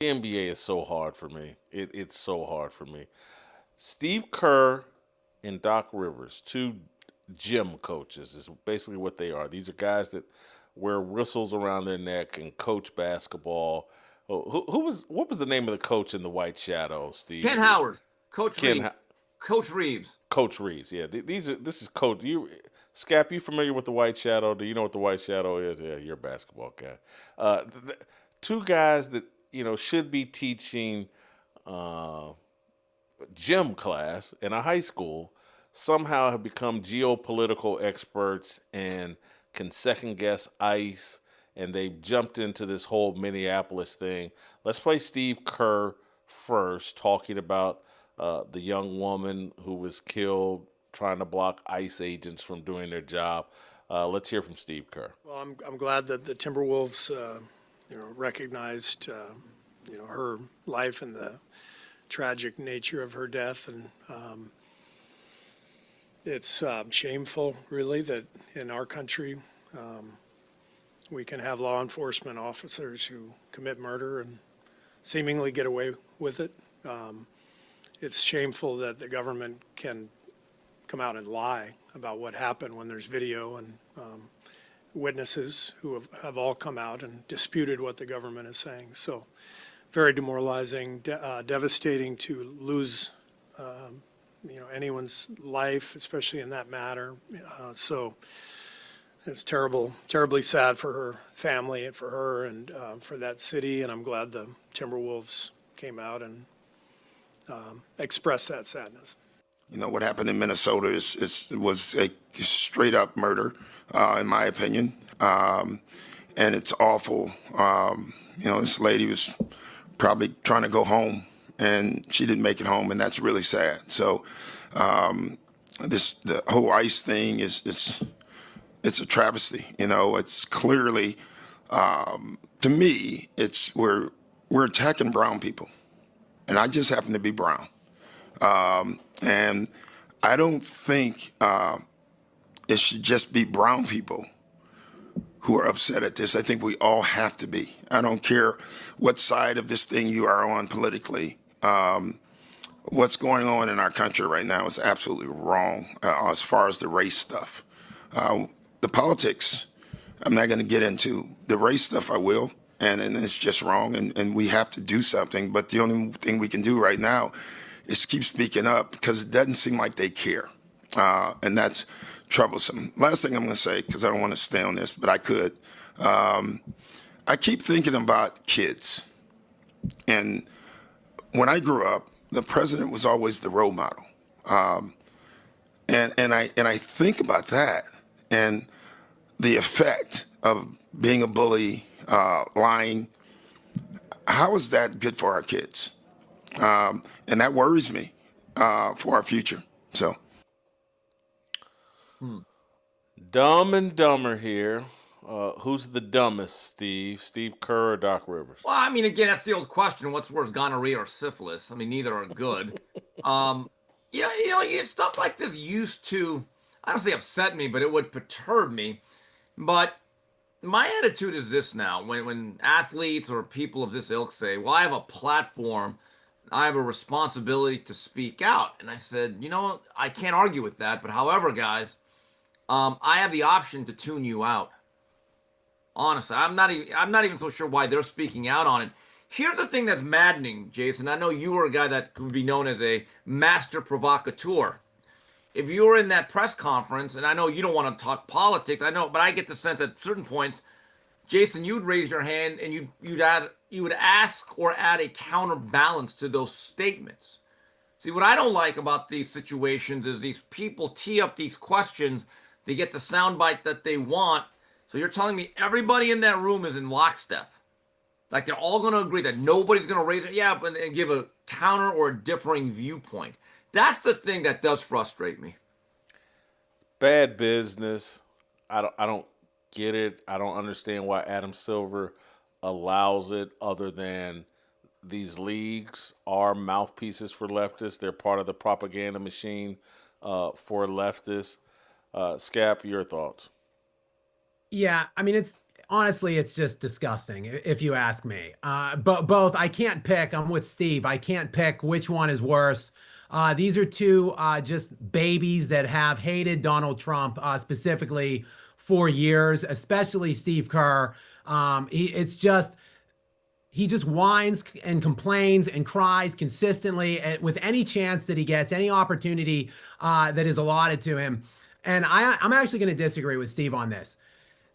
The NBA is so hard for me. It's so hard for me. Steve Kerr and Doc Rivers, two gym coaches, is basically what they are. These are guys that wear whistles around their neck and coach basketball. Oh, what was the name of the coach in the White Shadow, Steve? Ken Howard, Coach Ken Reeves, Coach Reeves. Coach Reeves. Yeah, this is Coach. Scap, you familiar with the White Shadow? Do you know what the White Shadow is? Yeah, you're a basketball guy. Two guys that should be teaching uh, gym class in a high school somehow have become geopolitical experts and can second guess ICE, and they jumped into this whole Minneapolis thing. Let's play Steve Kerr first, talking about the young woman who was killed trying to block ICE agents from doing their job. Let's hear from Steve Kerr. Well, I'm glad that the Timberwolves, recognized, her life and the tragic nature of her death, and it's shameful, really, that in our country we can have law enforcement officers who commit murder and seemingly get away with it. It's shameful that the government can come out and lie about what happened when there's video and witnesses who have all come out and disputed what the government is saying. So very demoralizing, devastating to lose anyone's life, especially in that matter. So it's terrible, terribly sad for her family and for her and for that city. And I'm glad the Timberwolves came out and expressed that sadness. What happened in Minnesota was a straight up murder, in my opinion, and it's awful. This lady was probably trying to go home, and she didn't make it home, and that's really sad. So, the whole ICE thing it's a travesty. It's clearly, to me, we're attacking brown people, and I just happen to be brown. And I don't think it should just be brown people who are upset at this. I think we all have to be. I don't care what side of this thing you are on politically. What's going on in our country right now is absolutely wrong as far as the race stuff. The politics, I'm not going to get into. The race stuff, I will. And it's just wrong, and we have to do something. But the only thing we can do right now is keep speaking up, because it doesn't seem like they care. And that's troublesome. Last thing I'm going to say, because I don't want to stay on this, but I could. I keep thinking about kids. And when I grew up, the president was always the role model. And I think about that and the effect of being a bully, lying. How is that good for our kids? And that worries me for our future. So, Dumb and Dumber here. Who's the dumbest, Steve? Steve Kerr or Doc Rivers? Well, I mean, again, that's the old question: what's worse, gonorrhea or syphilis? I mean, neither are good. Stuff like this used to, I don't say upset me, but it would perturb me. But my attitude is this now: when athletes or people of this ilk say, "Well, I have a platform, I have a responsibility to speak out," and I said, I can't argue with that. But however, guys, I have the option to tune you out. Honestly, I'm not even so sure why they're speaking out on it. Here's the thing that's maddening, Jason. I know you were a guy that could be known as a master provocateur. If you were in that press conference, and I know you don't want to talk politics, I know, but I get the sense at certain points, Jason, you'd raise your hand and you would ask or add a counterbalance to those statements. See, what I don't like about these situations is these people tee up these questions, they get the soundbite that they want. So you're telling me everybody in that room is in lockstep. Like they're all going to agree that nobody's going to raise it, and give a counter or a differing viewpoint. That's the thing that does frustrate me. Bad business. I don't get it. I don't understand why Adam Silver allows it, other than these leagues are mouthpieces for leftists. They're part of the propaganda machine for leftists. Scap, your thoughts? Yeah, I mean, it's honestly, it's just disgusting if you ask me. But both, I can't pick. I'm with Steve. I can't pick which one is worse. These are two just babies that have hated Donald Trump specifically for years, especially Steve Kerr. It's just he just whines and complains and cries consistently with any chance that he gets, any opportunity that is allotted to him. And I'm actually going to disagree with Steve on this.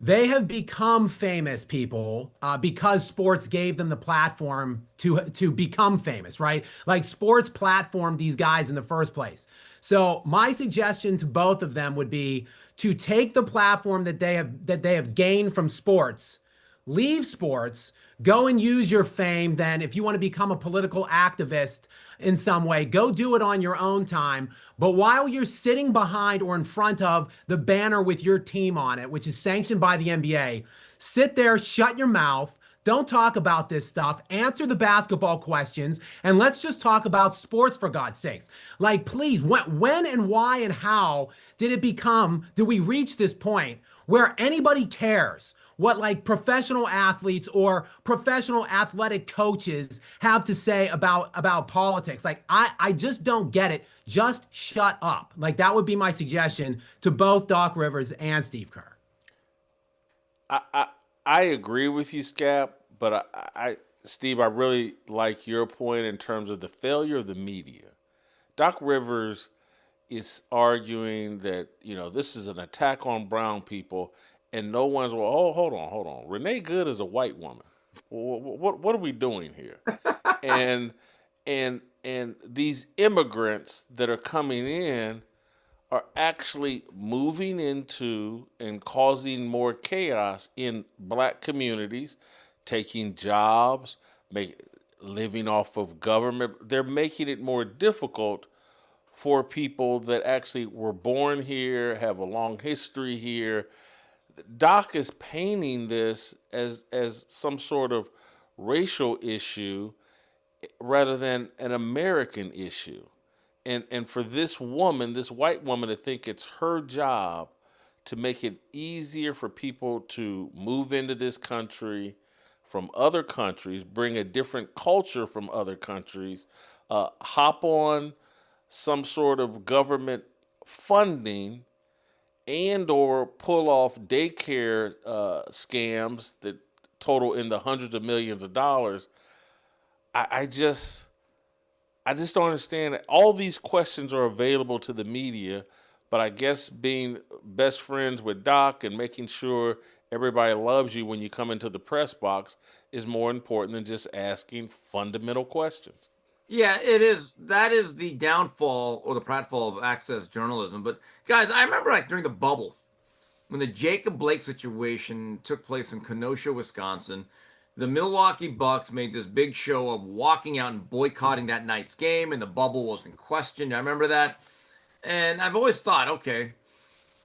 They have become famous people because sports gave them the platform to become famous, right? Like sports platformed these guys in the first place. So my suggestion to both of them would be to take the platform that they have gained from sports, leave sports, go and use your fame. Then if you want to become a political activist in some way, go do it on your own time. But while you're sitting behind or in front of the banner with your team on it, which is sanctioned by the NBA, sit there, shut your mouth. Don't talk about this stuff. Answer the basketball questions, and let's just talk about sports for God's sakes. Like, please, when and why and how did we reach this point where anybody cares what like professional athletes or professional athletic coaches have to say about politics? Like, I just don't get it. Just shut up. Like, that would be my suggestion to both Doc Rivers and Steve Kerr. I agree with you, Scap, but Steve, I really like your point in terms of the failure of the media. Doc Rivers is arguing that this is an attack on brown people, and no one's hold on. Renee Good is a white woman. What are we doing here? and and these immigrants that are coming in are actually moving into and causing more chaos in black communities, taking jobs, living off of government. They're making it more difficult for people that actually were born here, have a long history here. Doc is painting this as some sort of racial issue rather than an American issue. And for this woman, this white woman, to think it's her job to make it easier for people to move into this country from other countries, bring a different culture from other countries, hop on some sort of government funding and or pull off daycare scams that total in the hundreds of millions of dollars. I just don't understand it. All these questions are available to the media, but I guess being best friends with Doc and making sure everybody loves you when you come into the press box is more important than just asking fundamental questions. Yeah, it is. That is the downfall or the pratfall of access journalism. But guys, I remember like during the bubble, when the Jacob Blake situation took place in Kenosha, Wisconsin, the Milwaukee Bucks made this big show of walking out and boycotting that night's game, and the bubble was in question. I remember that. And I've always thought, okay,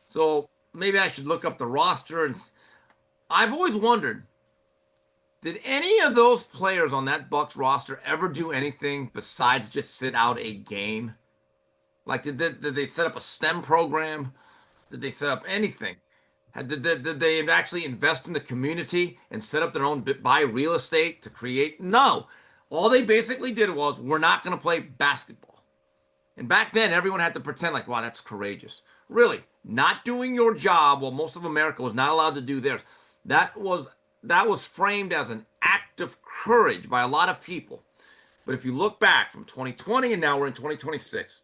so maybe I should look up the roster. And I've always wondered, did any of those players on that Bucks roster ever do anything besides just sit out a game? Like, did they set up a STEM program? Did they set up anything? Did they actually invest in the community and set up their own buy real estate to create? No. All they basically did was, we're not going to play basketball. And back then, everyone had to pretend like, wow, that's courageous. Really, not doing your job while most of America was not allowed to do theirs. That was framed as an act of courage by a lot of people. But if you look back from 2020 and now we're in 2026,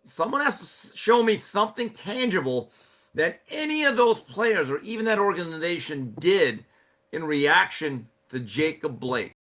someone has to show me something tangible that any of those players or even that organization did in reaction to Jacob Blake.